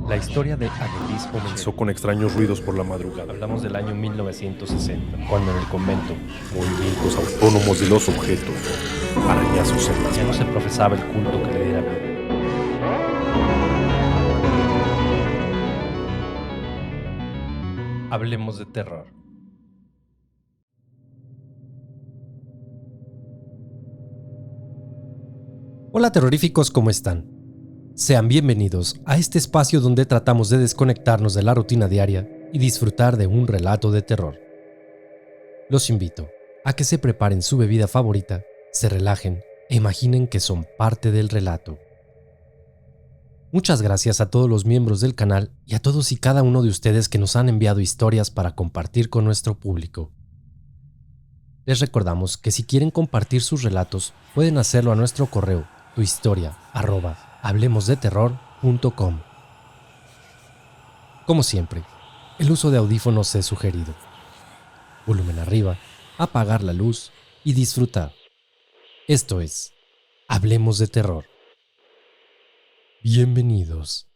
La historia de Agelis comenzó Comenzó con extraños ruidos por la madrugada, Hablamos del año 1960, cuando en el convento movimientos autónomos de los objetos, arañazos en las ya no se paredes. profesaba el culto que le diera vida. Hablemos de terror. Hola terroríficos, ¿cómo están? Sean bienvenidos a este espacio donde tratamos de desconectarnos de la rutina diaria y disfrutar de un relato de terror. Los invito a que se preparen su bebida favorita, se relajen e imaginen que son parte del relato. Muchas gracias a todos los miembros del canal y a todos y cada uno de ustedes que nos han enviado historias para compartir con nuestro público. Les recordamos que si quieren compartir sus relatos, pueden hacerlo a nuestro correo tuhistoria@hablemosdeterror.com. Como siempre, el uso de audífonos es sugerido. Volumen arriba, apagar la luz y disfrutar. Esto es Hablemos de Terror. Bienvenidos.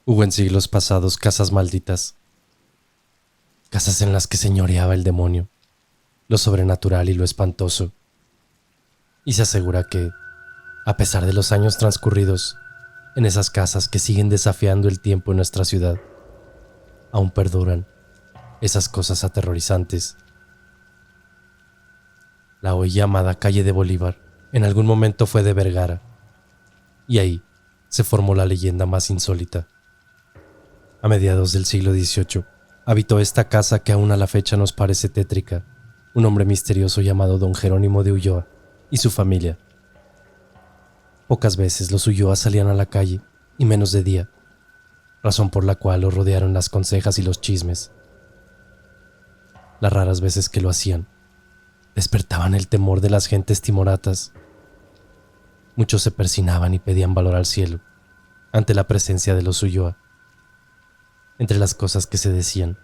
Hubo en siglos pasados casas malditas, casas en las que señoreaba el demonio, lo sobrenatural y lo espantoso. Y se asegura que, a pesar de los años transcurridos, en esas casas que siguen desafiando el tiempo en nuestra ciudad, aún perduran esas cosas aterrorizantes. La hoy llamada calle de Bolívar en algún momento fue de Vergara, y ahí se formó la leyenda más insólita. A mediados del siglo XVIII, habitó esta casa que aún a la fecha nos parece tétrica, un hombre misterioso llamado don Jerónimo de Ulloa y su familia. Pocas veces los Ulloa salían a la calle, y menos de día, razón por la cual los rodearon las consejas y los chismes. Las raras veces que lo hacían, despertaban el temor de las gentes timoratas. Muchos se persinaban y pedían valor al cielo ante la presencia de los Ulloa. Entre las cosas que se decían,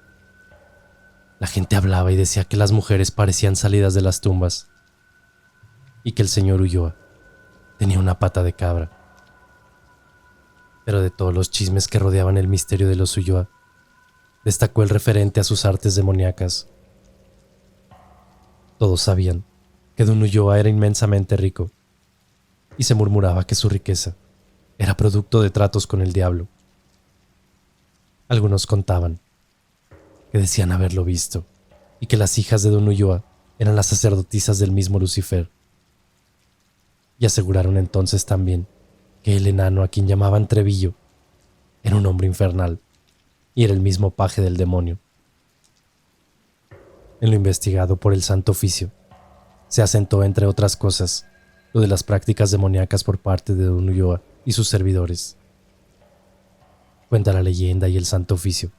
la gente hablaba y decía que las mujeres parecían salidas de las tumbas y que el señor Ulloa tenía una pata de cabra. Pero de todos los chismes que rodeaban el misterio de los Ulloa, destacó el referente a sus artes demoníacas. Todos sabían que don Ulloa era inmensamente rico y se murmuraba que su riqueza era producto de tratos con el diablo. Algunos contaban que decían haberlo visto y que las hijas de don Ulloa eran las sacerdotisas del mismo Lucifer. Y aseguraron entonces también que el enano a quien llamaban Trevillo era un hombre infernal y era el mismo paje del demonio. En lo investigado por el Santo Oficio, se asentó, entre otras cosas, lo de las prácticas demoníacas por parte de don Ulloa y sus servidores. Cuenta la leyenda y el Santo Oficio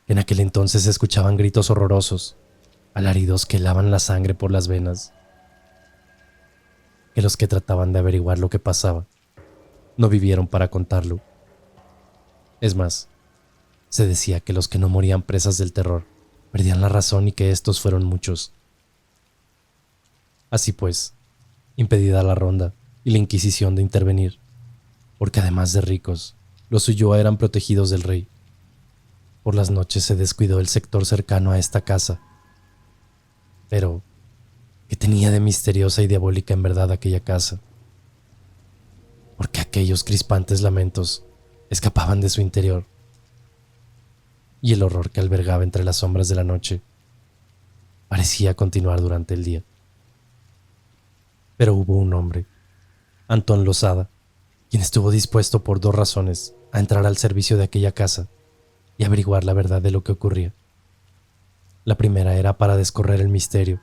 que en aquel entonces se escuchaban gritos horrorosos, alaridos que helaban la sangre por las venas, que los que trataban de averiguar lo que pasaba no vivieron para contarlo. Es más, se decía que los que no morían presas del terror perdían la razón y que estos fueron muchos. Así pues, impedida la ronda y la Inquisición de intervenir, porque además de ricos, los Ulloa eran protegidos del rey. Por las noches se descuidó el sector cercano a esta casa. Pero, ¿qué tenía de misteriosa y diabólica en verdad aquella casa? Porque aquellos crispantes lamentos escapaban de su interior, y el horror que albergaba entre las sombras de la noche parecía continuar durante el día. Pero hubo un hombre, Antón Losada, quien estuvo dispuesto por dos razones a entrar al servicio de aquella casa y averiguar la verdad de lo que ocurría. La primera era para descorrer el misterio,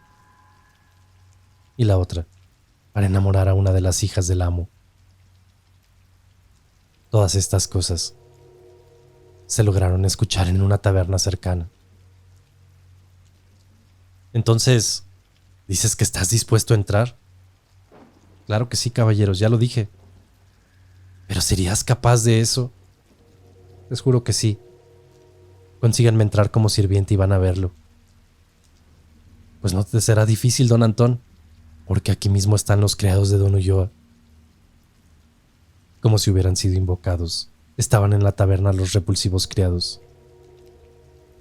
y la otra para enamorar a una de las hijas del amo. Todas estas cosas se lograron escuchar en una taberna cercana. Entonces, ¿dices que estás dispuesto a entrar? Claro que sí, caballeros, ya lo dije. ¿Pero serías capaz de eso? Les juro que sí. Consíganme entrar como sirviente y van a verlo. Pues no te será difícil, don Antón, porque aquí mismo están los criados de don Ulloa. Como si hubieran sido invocados, estaban en la taberna los repulsivos criados.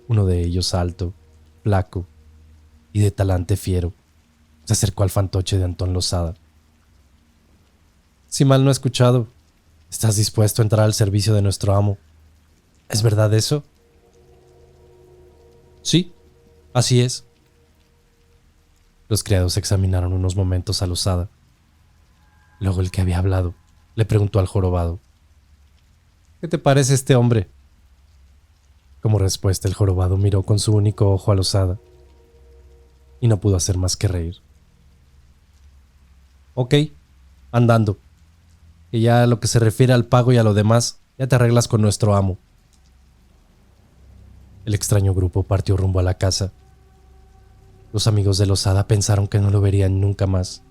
Uno de ellos, alto, flaco y de talante fiero, se acercó al fantoche de Antón Losada. Si mal no he escuchado, estás dispuesto a entrar al servicio de nuestro amo. ¿Es verdad eso? Sí, así es. Los criados examinaron unos momentos a Losada. Luego el que había hablado le preguntó al jorobado: ¿qué te parece este hombre? Como respuesta, el jorobado miró con su único ojo a Losada y no pudo hacer más que reír. Ok, andando. Que ya a lo que se refiere al pago y a lo demás, ya te arreglas con nuestro amo. El extraño grupo partió rumbo a la casa. Los amigos de Losada pensaron que no lo verían nunca más.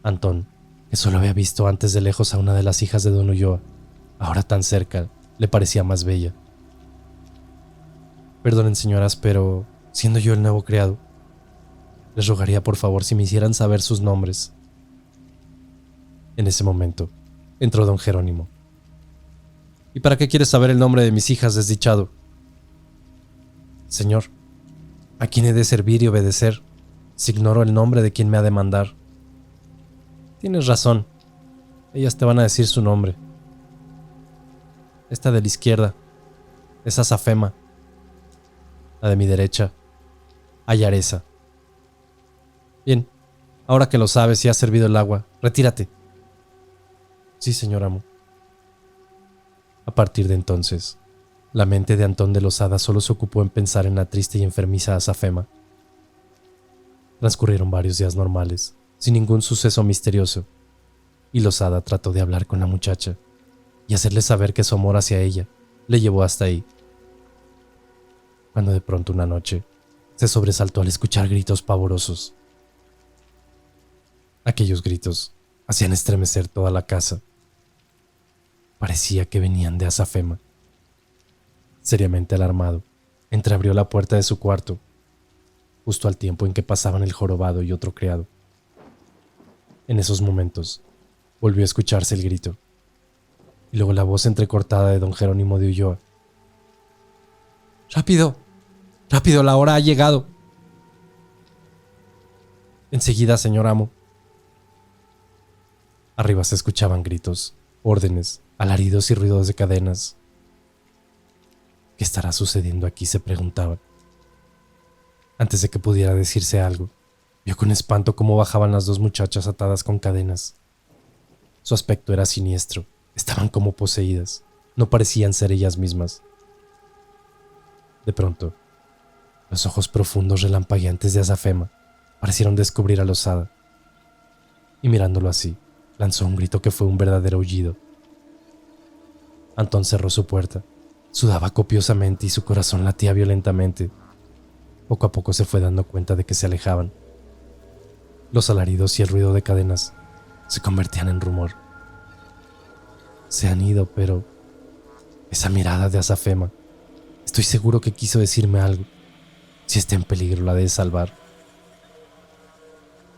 Antón, que solo había visto antes de lejos a una de las hijas de don Ulloa, ahora tan cerca, le parecía más bella. Perdonen, señoras, pero siendo yo el nuevo criado, les rogaría por favor si me hicieran saber sus nombres. En ese momento, entró don Jerónimo. ¿Y para qué quieres saber el nombre de mis hijas, desdichado? Señor, ¿a quién he de servir y obedecer si ignoro el nombre de quien me ha de mandar? Tienes razón, ellas te van a decir su nombre. Esta de la izquierda es Azafema. La de mi derecha, Ayaresa. Bien, ahora que lo sabes y has servido el agua, retírate. Sí, señor amo. A partir de entonces, la mente de Antón de Losada solo se ocupó en pensar en la triste y enfermiza Azafema. Transcurrieron varios días normales, sin ningún suceso misterioso, y Losada trató de hablar con la muchacha y hacerle saber que su amor hacia ella le llevó hasta ahí. Cuando de pronto una noche se sobresaltó al escuchar gritos pavorosos. Aquellos gritos hacían estremecer toda la casa. Parecía que venían de Azafema. Seriamente alarmado, entreabrió la puerta de su cuarto, justo al tiempo en que pasaban el jorobado y otro criado. En esos momentos, volvió a escucharse el grito, y luego la voz entrecortada de don Jerónimo de Ulloa. ¡Rápido! ¡Rápido! ¡La hora ha llegado! Enseguida, señor amo. Arriba se escuchaban gritos, órdenes, alaridos y ruidos de cadenas. ¿Qué estará sucediendo aquí?, se preguntaban. Antes de que pudiera decirse algo, vio con espanto cómo bajaban las dos muchachas atadas con cadenas. Su aspecto era siniestro, estaban como poseídas, no parecían ser ellas mismas. De pronto, los ojos profundos relampagueantes de Azafema parecieron descubrir a Losada, y mirándolo así, lanzó un grito que fue un verdadero aullido. Antón cerró su puerta, sudaba copiosamente y su corazón latía violentamente. Poco a poco se fue dando cuenta de que se alejaban. Los alaridos y el ruido de cadenas se convertían en rumor. Se han ido, pero esa mirada de Azafema, estoy seguro que quiso decirme algo. Si está en peligro, la de salvar.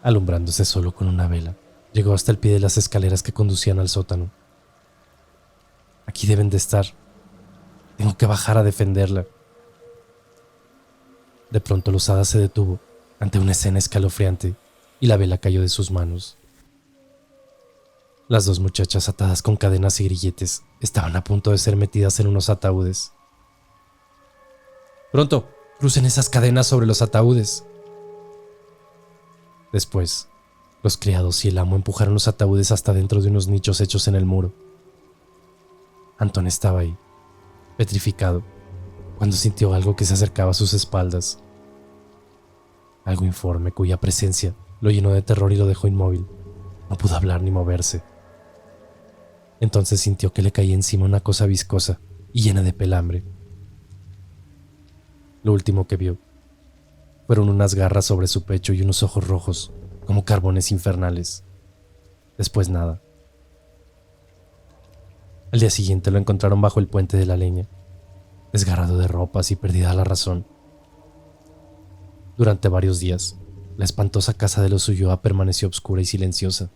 Alumbrándose solo con una vela, llegó hasta el pie de las escaleras que conducían al sótano. Aquí deben de estar. Tengo que bajar a defenderla. De pronto Losada se detuvo ante una escena escalofriante y la vela cayó de sus manos. Las dos muchachas atadas con cadenas y grilletes estaban a punto de ser metidas en unos ataúdes. ¡Pronto! ¡Crucen esas cadenas sobre los ataúdes! Después, los criados y el amo empujaron los ataúdes hasta dentro de unos nichos hechos en el muro. Antón estaba ahí, petrificado, cuando sintió algo que se acercaba a sus espaldas. Algo informe cuya presencia lo llenó de terror y lo dejó inmóvil. No pudo hablar ni moverse. Entonces sintió que le caía encima una cosa viscosa y llena de pelambre. Lo último que vio fueron unas garras sobre su pecho y unos ojos rojos, como carbones infernales. Después nada. Al día siguiente lo encontraron bajo el puente de la leña, desgarrado de ropas y perdida la razón. Durante varios días, la espantosa casa de los Ulloa permaneció oscura y silenciosa.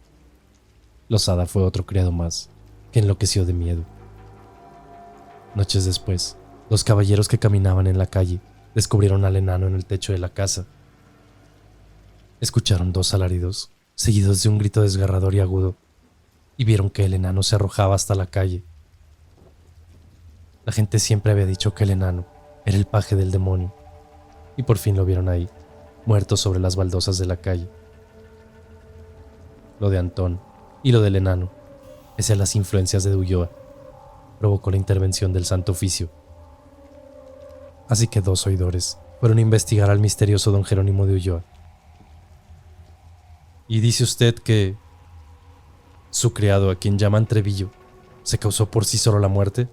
Losada fue otro criado más, que enloqueció de miedo. Noches después, los caballeros que caminaban en la calle descubrieron al enano en el techo de la casa. Escucharon 2 alaridos, seguidos de un grito desgarrador y agudo, y vieron que el enano se arrojaba hasta la calle. La gente siempre había dicho que el enano era el paje del demonio, y por fin lo vieron ahí, muerto sobre las baldosas de la calle. Lo de Antón y lo del enano, pese a las influencias de Ulloa, provocó la intervención del Santo Oficio. Así que 2 oidores fueron a investigar al misterioso don Jerónimo de Ulloa. ¿Y dice usted que su criado, a quien llaman Trevillo, se causó por sí solo la muerte?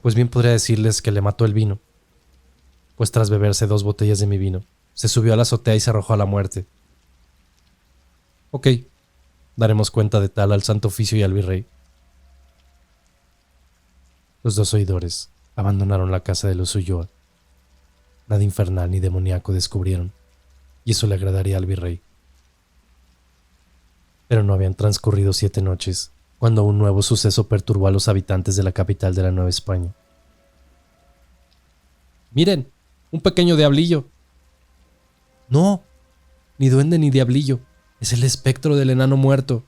Pues bien podría decirles que le mató el vino, pues tras beberse 2 botellas de mi vino, se subió a la azotea y se arrojó a la muerte. Ok, daremos cuenta de tal al Santo Oficio y al virrey. Los 2 oidores abandonaron la casa de los Ulloa. Nada infernal ni demoníaco descubrieron, y eso le agradaría al virrey. Pero no habían transcurrido 7 noches cuando un nuevo suceso perturbó a los habitantes de la capital de la Nueva España. ¡Miren! ¡Un pequeño diablillo! No, ni duende ni diablillo, es el espectro del enano muerto.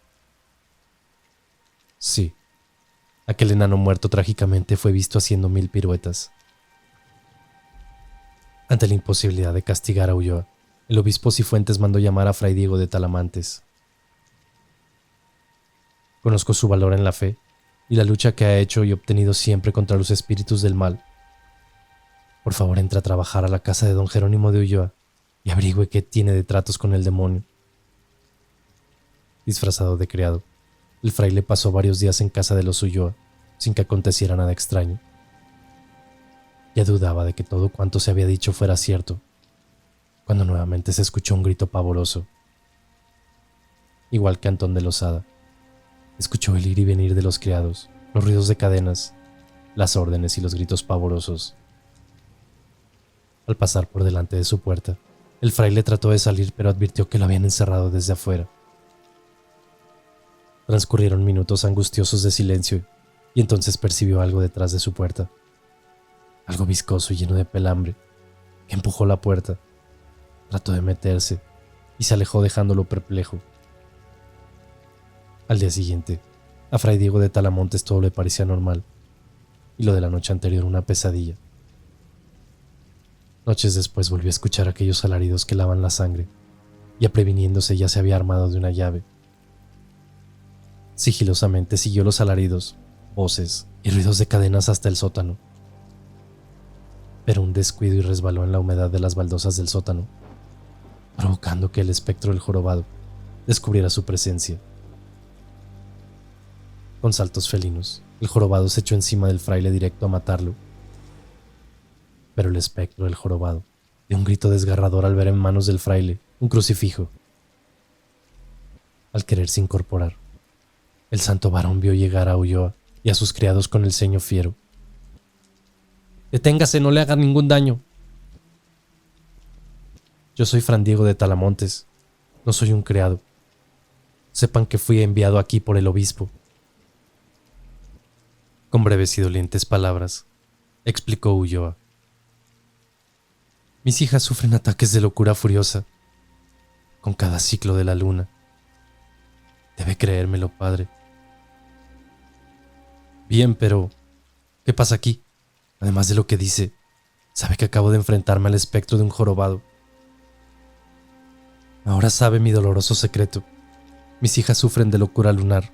Sí, aquel enano muerto trágicamente fue visto haciendo 1000 piruetas. Ante la imposibilidad de castigar a Ulloa, el obispo Cifuentes mandó llamar a Fray Diego de Talamantes. Conozco su valor en la fe y la lucha que ha hecho y obtenido siempre contra los espíritus del mal. Por favor, entre a trabajar a la casa de don Jerónimo de Ulloa y averigüe qué tiene de tratos con el demonio. Disfrazado de criado, el fraile pasó varios días en casa de los Ulloa sin que aconteciera nada extraño. Ya dudaba de que todo cuanto se había dicho fuera cierto, cuando nuevamente se escuchó un grito pavoroso. Igual que Antón de Losada, escuchó el ir y venir de los criados, los ruidos de cadenas, las órdenes y los gritos pavorosos. Al pasar por delante de su puerta, el fraile trató de salir, pero advirtió que lo habían encerrado desde afuera. Transcurrieron minutos angustiosos de silencio, y entonces percibió algo detrás de su puerta. Algo viscoso y lleno de pelambre, que empujó la puerta, trató de meterse, y se alejó dejándolo perplejo. Al día siguiente, a Fray Diego de Talamontes todo le parecía normal, y lo de la noche anterior una pesadilla. Noches después volvió a escuchar aquellos alaridos que lavan la sangre, y previniéndose ya se había armado de una llave. Sigilosamente siguió los alaridos, voces y ruidos de cadenas hasta el sótano. Pero un descuido y resbaló en la humedad de las baldosas del sótano, provocando que el espectro del jorobado descubriera su presencia. Con saltos felinos, el jorobado se echó encima del fraile directo a matarlo. Pero el espectro del jorobado dio un grito desgarrador al ver en manos del fraile un crucifijo. Al quererse incorporar, el santo varón vio llegar a Ulloa y a sus criados con el ceño fiero. «Deténgase, no le haga ningún daño». «Yo soy Fray Diego de Talamontes, no soy un criado. Sepan que fui enviado aquí por el obispo». Con breves y dolientes palabras, explicó Ulloa. «Mis hijas sufren ataques de locura furiosa con cada ciclo de la luna. Debe creérmelo, padre». «Bien, pero ¿qué pasa aquí? Además de lo que dice, sabe que acabo de enfrentarme al espectro de un jorobado. Ahora sabe mi doloroso secreto. Mis hijas sufren de locura lunar.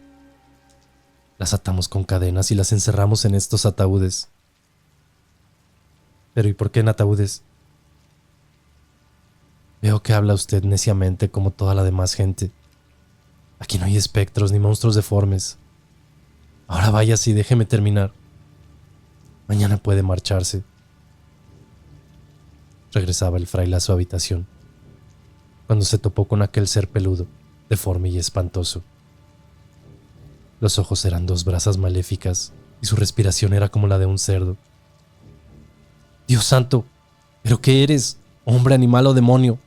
Las atamos con cadenas y las encerramos en estos ataúdes». «¿Pero y por qué en ataúdes?» «Veo que habla usted neciamente como toda la demás gente. Aquí no hay espectros ni monstruos deformes. Ahora váyase y déjeme terminar. Mañana puede marcharse». Regresaba el fraile a su habitación, cuando se topó con aquel ser peludo, deforme y espantoso. Los ojos eran 2 brasas maléficas y su respiración era como la de un cerdo. «Dios santo, ¿pero qué eres? Hombre, animal o demonio,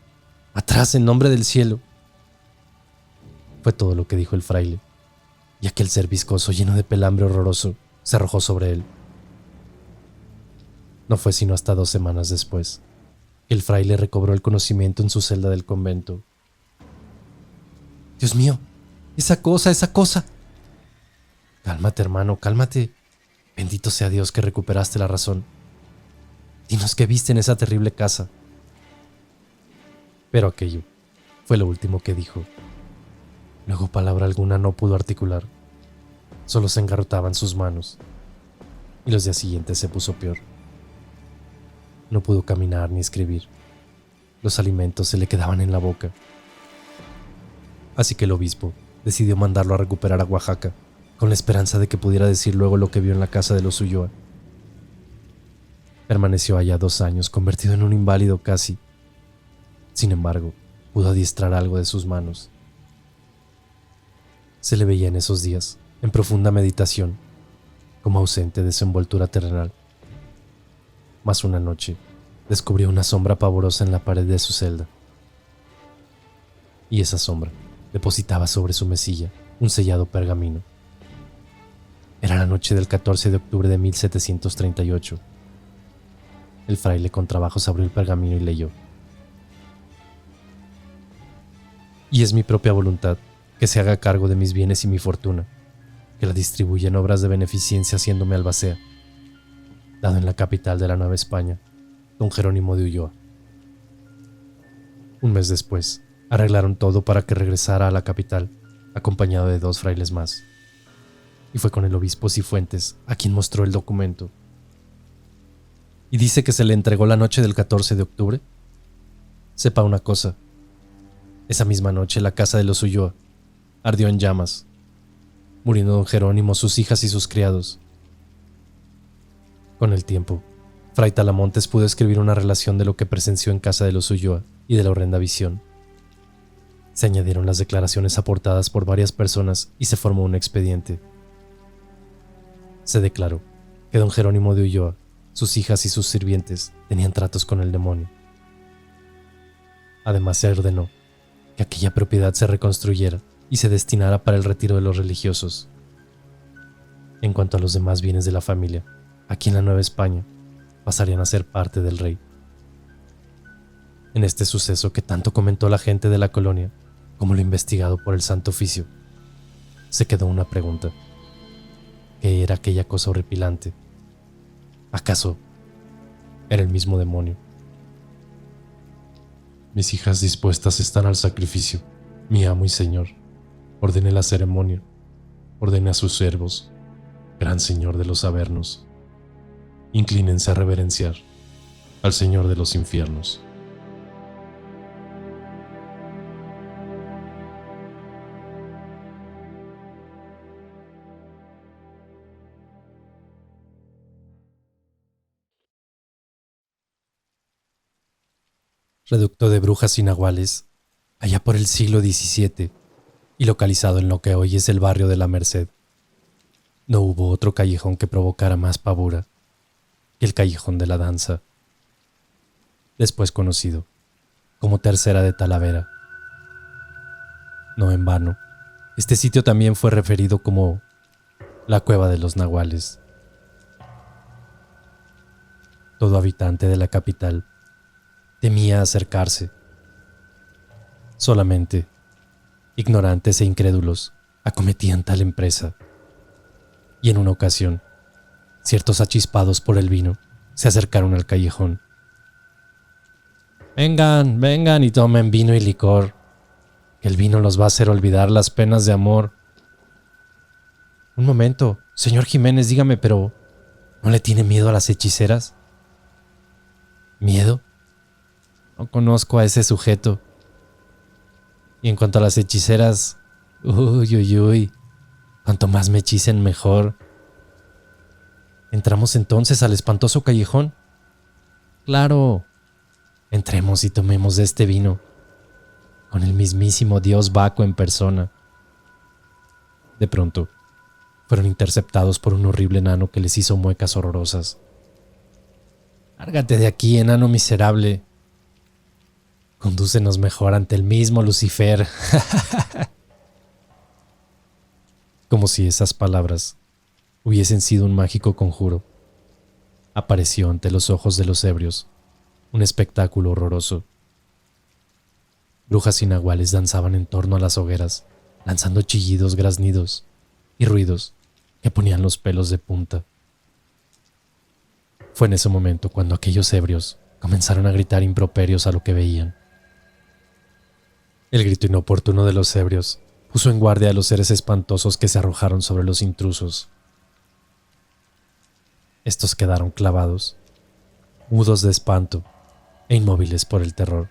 atrás en nombre del cielo. Fue todo lo que dijo el fraile, y aquel ser viscoso lleno de pelambre horroroso se arrojó sobre él. No fue sino hasta 2 semanas después que el fraile recobró el conocimiento en su celda del convento. Dios mío, esa cosa. Cálmate, hermano, cálmate. Bendito sea Dios que recuperaste la razón. Dinos qué viste en esa terrible casa. Pero aquello fue lo último que dijo. Luego palabra alguna no pudo articular. Solo se engarrotaban sus manos. Y los días siguientes se puso peor. No pudo caminar ni escribir. Los alimentos se le quedaban en la boca. Así que el obispo decidió mandarlo a recuperar a Oaxaca, con la esperanza de que pudiera decir luego lo que vio en la casa de los Ulloa. Permaneció allá 2 años, convertido en un inválido casi. Sin embargo, pudo adiestrar algo de sus manos. Se le veía en esos días, en profunda meditación, como ausente de su envoltura terrenal. Mas una noche, descubrió una sombra pavorosa en la pared de su celda. Y esa sombra depositaba sobre su mesilla un sellado pergamino. Era la noche del 14 de octubre de 1738. El fraile con trabajos abrió el pergamino y leyó: Y es mi propia voluntad que se haga cargo de mis bienes y mi fortuna, que la distribuya en obras de beneficencia haciéndome albacea, dado en la capital de la Nueva España, don Jerónimo de Ulloa. Un mes después, arreglaron todo para que regresara a la capital, acompañado de 2 frailes más. Y fue con el obispo Cifuentes a quien mostró el documento. ¿Y dice que se le entregó la noche del 14 de octubre? Sepa una cosa. Esa misma noche la casa de los Ulloa ardió en llamas, muriendo don Jerónimo, sus hijas y sus criados. Con el tiempo, Fray Talamontes pudo escribir una relación de lo que presenció en casa de los Ulloa y de la horrenda visión. Se añadieron las declaraciones aportadas por varias personas y se formó un expediente. Se declaró que don Jerónimo de Ulloa, sus hijas y sus sirvientes tenían tratos con el demonio. Además se ordenó que aquella propiedad se reconstruyera y se destinara para el retiro de los religiosos. En cuanto a los demás bienes de la familia, aquí en la Nueva España, pasarían a ser parte del rey. En este suceso que tanto comentó la gente de la colonia, como lo investigado por el Santo Oficio, se quedó una pregunta. ¿Qué era aquella cosa horripilante? ¿Acaso era el mismo demonio? Mis hijas dispuestas están al sacrificio, mi amo y señor. Ordene la ceremonia, ordene a sus siervos, gran señor de los avernos. Inclínense a reverenciar al Señor de los infiernos. Reducto de brujas y nahuales, allá por el siglo XVII, y localizado en lo que hoy es el barrio de la Merced. No hubo otro callejón que provocara más pavura que el Callejón de la Danza, después conocido como Tercera de Talavera. No en vano, este sitio también fue referido como la Cueva de los Nahuales. Todo habitante de la capital temía acercarse. Solamente ignorantes e incrédulos acometían tal empresa. Y en una ocasión, ciertos achispados por el vino se acercaron al callejón. Vengan, vengan y tomen vino y licor, que el vino los va a hacer olvidar las penas de amor. Un momento, señor Jiménez, dígame, pero ¿no le tiene miedo a las hechiceras? ¿Miedo? No conozco a ese sujeto. Y en cuanto a las hechiceras, uy, cuanto más me hechicen mejor. ¿Entramos entonces al espantoso callejón? Claro. Entremos y tomemos de este vino, con el mismísimo dios Baco en persona. De pronto, fueron interceptados por un horrible enano que les hizo muecas horrorosas. Lárgate de aquí, enano miserable. Condúcenos mejor ante el mismo Lucifer. Como si esas palabras hubiesen sido un mágico conjuro, apareció ante los ojos de los ebrios un espectáculo horroroso. Brujas y nahuales danzaban en torno a las hogueras, lanzando chillidos, graznidos y ruidos que ponían los pelos de punta. Fue en ese momento cuando aquellos ebrios comenzaron a gritar improperios a lo que veían. El grito inoportuno de los ebrios puso en guardia a los seres espantosos que se arrojaron sobre los intrusos. Estos quedaron clavados, mudos de espanto e inmóviles por el terror.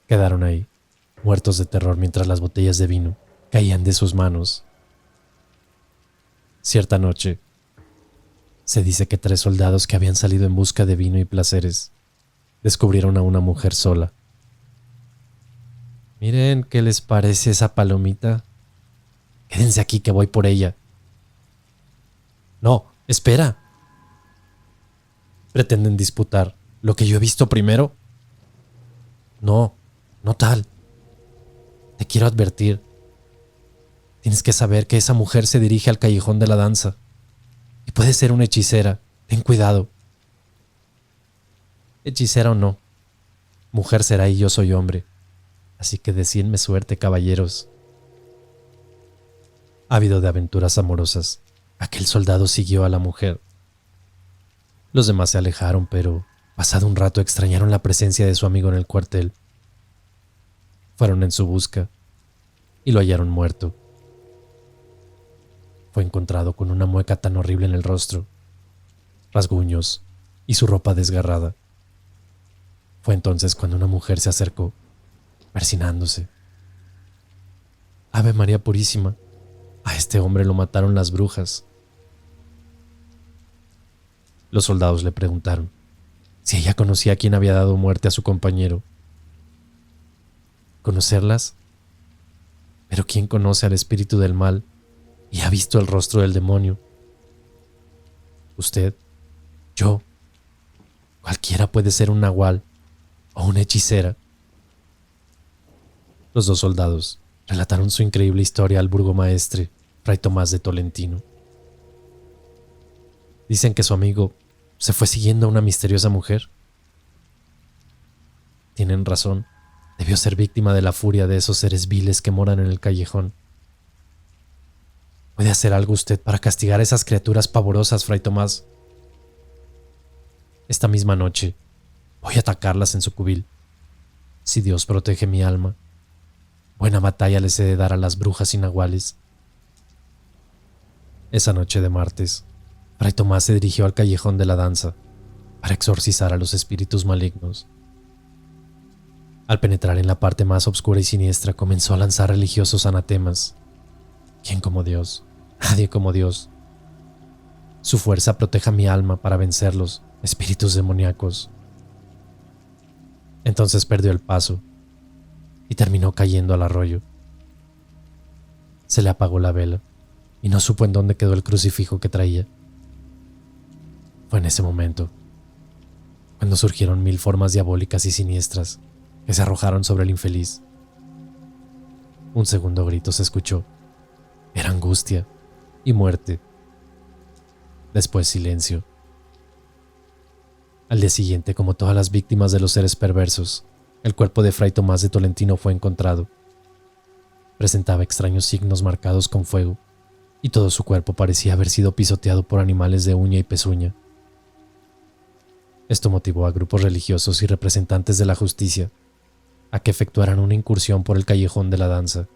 Quedaron ahí, muertos de terror mientras las botellas de vino caían de sus manos. Cierta noche, se dice que 3 soldados que habían salido en busca de vino y placeres descubrieron a una mujer sola. Miren, ¿qué les parece esa palomita? Quédense aquí que voy por ella. No, espera. ¿Pretenden disputar lo que yo he visto primero? No, no tal. Te quiero advertir. Tienes que saber que esa mujer se dirige al callejón de la danza. Y puede ser una hechicera. Ten cuidado. Hechicera o no, mujer será y yo soy hombre. Así que decídme suerte, caballeros. Ávido de aventuras amorosas, aquel soldado siguió a la mujer. Los demás se alejaron, pero pasado un rato extrañaron la presencia de su amigo en el cuartel. Fueron en su busca y lo hallaron muerto. Fue encontrado con una mueca tan horrible en el rostro, rasguños y su ropa desgarrada. Fue entonces cuando una mujer se acercó, persignándose. Ave María Purísima, a este hombre lo mataron las brujas. Los soldados le preguntaron si ella conocía a quien había dado muerte a su compañero. ¿Conocerlas? Pero ¿quién conoce al espíritu del mal y ha visto el rostro del demonio? Usted, yo, cualquiera puede ser un nahual o una hechicera. Los 2 soldados relataron su increíble historia al burgomaestre, Fray Tomás de Tolentino. Dicen que su amigo se fue siguiendo a una misteriosa mujer. Tienen razón, debió ser víctima de la furia de esos seres viles que moran en el callejón. ¿Puede hacer algo usted para castigar a esas criaturas pavorosas, Fray Tomás? Esta misma noche voy a atacarlas en su cubil. Si Dios protege mi alma, buena batalla les he de dar a las brujas y nahuales. Esa noche de martes, Fray Tomás se dirigió al callejón de la danza para exorcizar a los espíritus malignos. Al penetrar en la parte más oscura y siniestra, comenzó a lanzar religiosos anatemas. ¿Quién como Dios? Nadie como Dios. Su fuerza proteja mi alma para vencerlos, espíritus demoníacos. Entonces perdió el paso y terminó cayendo al arroyo. Se le apagó la vela y no supo en dónde quedó el crucifijo que traía. Fue en ese momento cuando surgieron 1000 formas diabólicas y siniestras que se arrojaron sobre el infeliz. Un segundo grito se escuchó. Era angustia y muerte. Después silencio. Al día siguiente, como todas las víctimas de los seres perversos, el cuerpo de Fray Tomás de Tolentino fue encontrado. Presentaba extraños signos marcados con fuego, y todo su cuerpo parecía haber sido pisoteado por animales de uña y pezuña. Esto motivó a grupos religiosos y representantes de la justicia a que efectuaran una incursión por el callejón de la danza.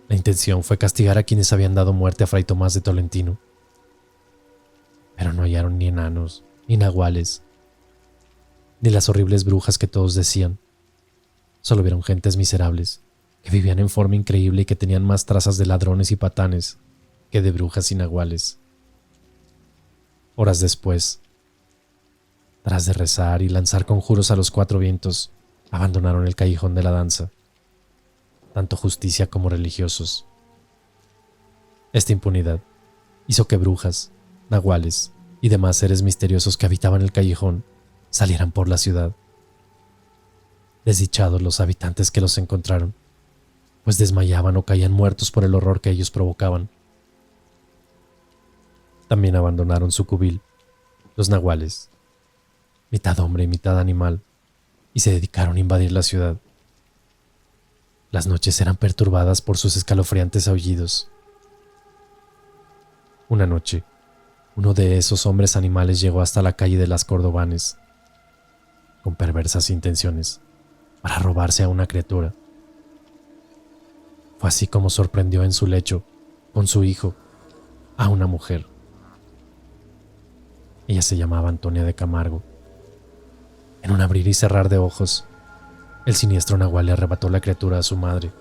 La intención fue castigar a quienes habían dado muerte a Fray Tomás de Tolentino. Pero no hallaron ni enanos, ni nahuales, ni las horribles brujas que todos decían. Solo vieron gentes miserables, que vivían en forma increíble y que tenían más trazas de ladrones y patanes que de brujas y nahuales. Horas después, tras de rezar y lanzar conjuros a los 4 vientos, abandonaron el callejón de la danza, tanto justicia como religiosos. Esta impunidad hizo que brujas, nahuales y demás seres misteriosos que habitaban el callejón salieran por la ciudad Desdichados los habitantes que los encontraron, pues desmayaban o caían muertos por el horror que ellos provocaban. También abandonaron su cubil, los nahuales, mitad hombre y mitad animal, y se dedicaron a invadir la ciudad. Las noches eran perturbadas por sus escalofriantes aullidos. Una noche, uno de esos hombres animales llegó hasta la calle de las Cordobanes, con perversas intenciones, para robarse a una criatura. Fue así como sorprendió en su lecho, con su hijo, a una mujer. Ella se llamaba Antonia de Camargo. En un abrir y cerrar de ojos, el siniestro nahual le arrebató la criatura a su madre.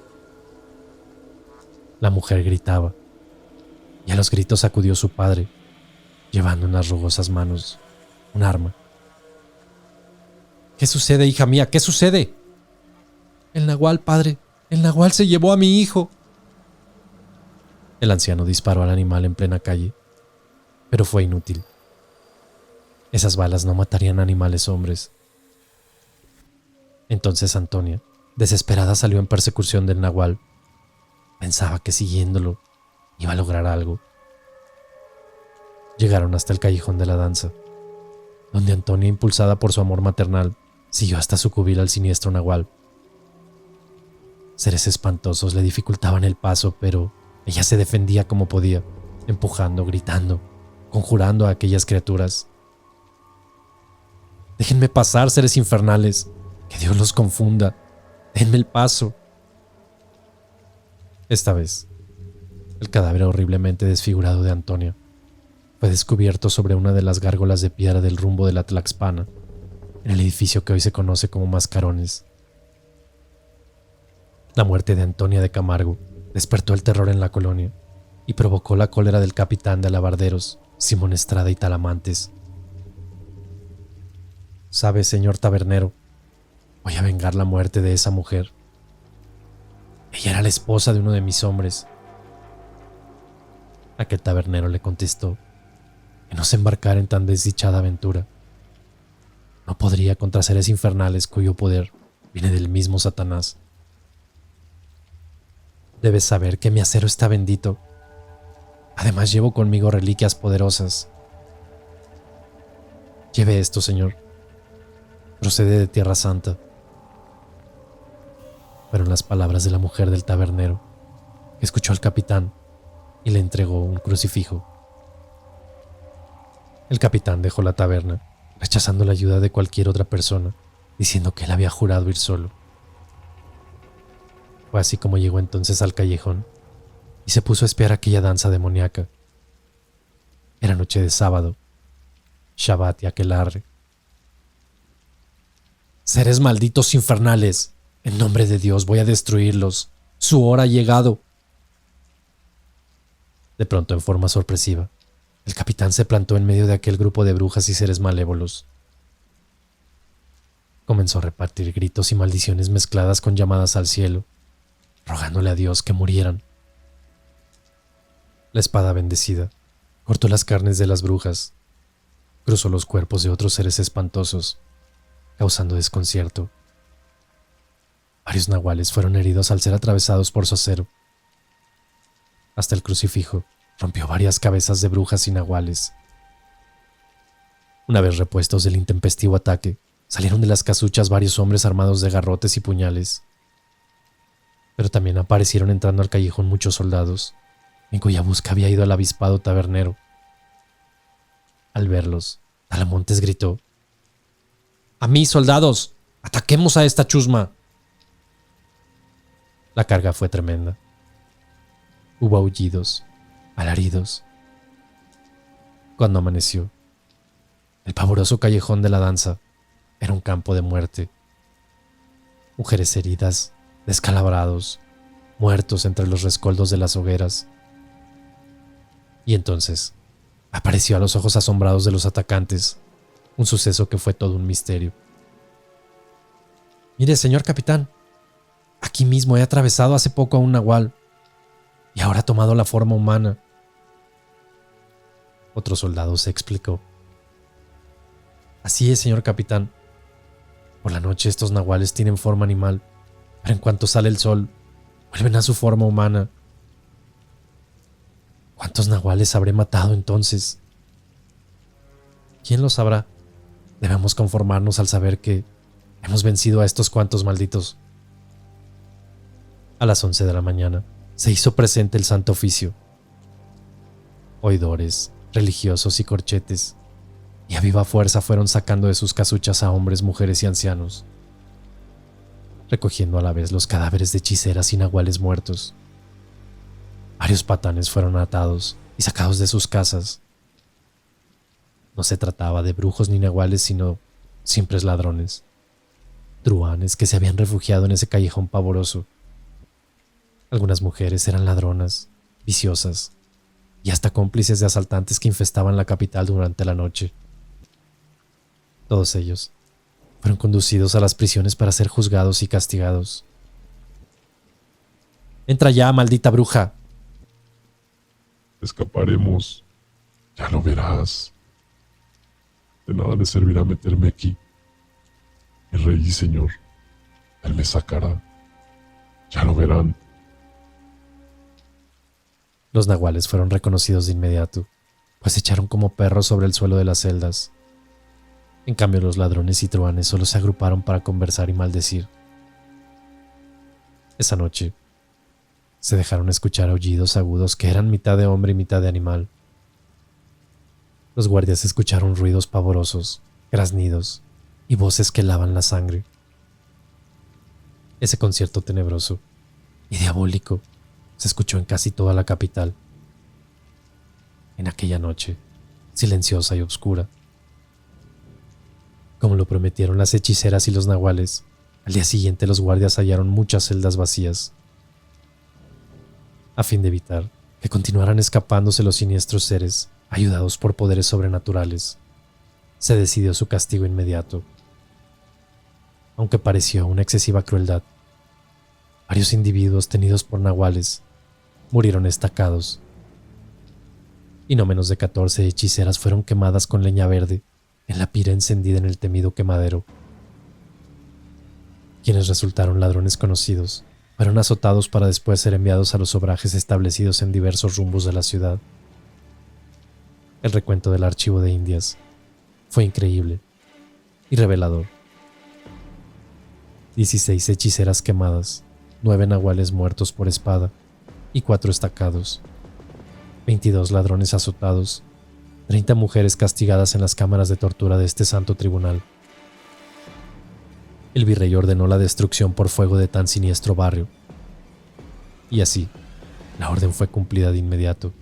La mujer gritaba, y a los gritos acudió su padre, llevando en las rugosas manos un arma. ¿Qué sucede, hija mía? ¿Qué sucede? El nahual, padre. El nahual se llevó a mi hijo. El anciano disparó al animal en plena calle, pero fue inútil. Esas balas no matarían a animales hombres. Entonces Antonia, desesperada, salió en persecución del nahual. Pensaba que siguiéndolo iba a lograr algo. Llegaron hasta el callejón de la danza, donde Antonia, impulsada por su amor maternal, siguió hasta su cubil al siniestro nahual. Seres espantosos le dificultaban el paso, pero ella se defendía como podía, empujando, gritando, conjurando a aquellas criaturas. «Déjenme pasar, seres infernales, que Dios los confunda, denme el paso». Esta vez, el cadáver horriblemente desfigurado de Antonia fue descubierto sobre una de las gárgolas de piedra del rumbo de la Tlaxpana, en el edificio que hoy se conoce como Mascarones. La muerte de Antonia de Camargo despertó el terror en la colonia y provocó la cólera del capitán de alabarderos, Simón Estrada y Talamantes. «Sabe, señor tabernero, voy a vengar la muerte de esa mujer. Ella era la esposa de uno de mis hombres». Aquel tabernero le contestó que no se embarcara en tan desdichada aventura. No podría contra seres infernales cuyo poder viene del mismo Satanás. «Debes saber que mi acero está bendito. Además llevo conmigo reliquias poderosas. Lleve esto, señor. Procede de Tierra Santa». Fueron las palabras de la mujer del tabernero, que escuchó al capitán y le entregó un crucifijo. El capitán dejó la taberna, rechazando la ayuda de cualquier otra persona, diciendo que él había jurado ir solo. Fue así como llegó entonces al callejón y se puso a espiar aquella danza demoníaca. Era noche de sábado, Shabbat y aquelarre. «Seres malditos infernales, en nombre de Dios voy a destruirlos. Su hora ha llegado». De pronto, en forma sorpresiva, el capitán se plantó en medio de aquel grupo de brujas y seres malévolos. Comenzó a repartir gritos y maldiciones mezcladas con llamadas al cielo, rogándole a Dios que murieran. La espada bendecida cortó las carnes de las brujas, cruzó los cuerpos de otros seres espantosos, causando desconcierto. Varios nahuales fueron heridos al ser atravesados por su acero. Hasta el crucifijo rompió varias cabezas de brujas y nahuales. Una vez repuestos del intempestivo ataque, salieron de las casuchas varios hombres armados de garrotes y puñales. Pero también aparecieron entrando al callejón muchos soldados, en cuya busca había ido el avispado tabernero. Al verlos, Talamontes gritó: «¡A mí, soldados! ¡Ataquemos a esta chusma!». La carga fue tremenda. Hubo aullidos, alaridos. Cuando amaneció, el pavoroso callejón de la danza era un campo de muerte. Mujeres heridas, descalabrados, muertos entre los rescoldos de las hogueras. Y entonces apareció a los ojos asombrados de los atacantes un suceso que fue todo un misterio. «Mire, señor capitán, aquí mismo he atravesado hace poco a un nahual y ahora ha tomado la forma humana». Otro soldado se explicó: «Así es, señor capitán. Por la noche estos nahuales tienen forma animal, pero en cuanto sale el sol, vuelven a su forma humana. ¿Cuántos nahuales habré matado entonces? ¿Quién lo sabrá? Debemos conformarnos al saber que hemos vencido a estos cuantos malditos. A las 11 de la mañana se hizo presente el Santo Oficio. Oidores, religiosos y corchetes, y a viva fuerza fueron sacando de sus casuchas a hombres, mujeres y ancianos, recogiendo a la vez los cadáveres de hechiceras y nahuales muertos. Varios patanes fueron atados y sacados de sus casas. No se trataba de brujos ni nahuales, sino simples ladrones, truhanes que se habían refugiado en ese callejón pavoroso. Algunas mujeres eran ladronas, viciosas y hasta cómplices de asaltantes que infestaban la capital durante la noche. Todos ellos fueron conducidos a las prisiones para ser juzgados y castigados. ¡Entra ya, maldita bruja! Escaparemos. Ya lo verás. De nada le servirá meterme aquí. Mi rey y señor, él me sacará. Ya lo verán. Los nahuales fueron reconocidos de inmediato, pues se echaron como perros sobre el suelo de las celdas. En cambio, los ladrones y truhanes solo se agruparon para conversar y maldecir. Esa noche se dejaron escuchar aullidos agudos que eran mitad de hombre y mitad de animal. Los guardias escucharon ruidos pavorosos, graznidos y voces que helaban la sangre. Ese concierto tenebroso y diabólico se escuchó en casi toda la capital. En aquella noche, silenciosa y oscura. Como lo prometieron las hechiceras y los nahuales, al día siguiente los guardias hallaron muchas celdas vacías. A fin de evitar que continuaran escapándose los siniestros seres, ayudados por poderes sobrenaturales, se decidió su castigo inmediato. Aunque pareció una excesiva crueldad, varios individuos tenidos por nahuales murieron estacados, y no menos de 14 hechiceras fueron quemadas con leña verde en la pira encendida en el temido quemadero. Quienes resultaron ladrones conocidos fueron azotados para después ser enviados a los obrajes establecidos en diversos rumbos de la ciudad. El recuento del archivo de Indias fue increíble y revelador. 16 hechiceras quemadas, 9 nahuales muertos por espada y 4 estacados, 22 ladrones azotados, 30 mujeres castigadas en las cámaras de tortura de este santo tribunal. El virrey ordenó la destrucción por fuego de tan siniestro barrio. Y así, la orden fue cumplida de inmediato.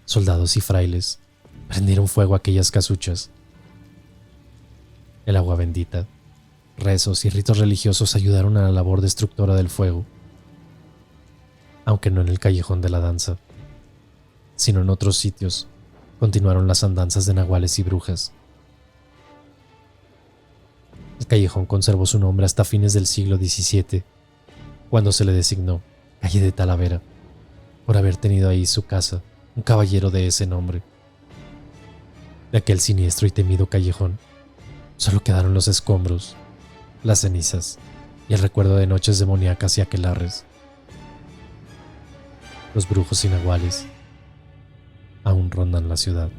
Soldados y frailes prendieron fuego a aquellas casuchas. El agua bendita, rezos y ritos religiosos ayudaron a la labor destructora del fuego, aunque no en el callejón de la danza, sino en otros sitios. Continuaron las andanzas de nahuales y brujas. El callejón conservó su nombre hasta fines del siglo XVII, cuando se le designó calle de Talavera, por haber tenido ahí su casa un caballero de ese nombre. De aquel siniestro y temido callejón, solo quedaron los escombros, las cenizas y el recuerdo de noches demoníacas y aquelarres. Los brujos y nahuales aún rondan la ciudad.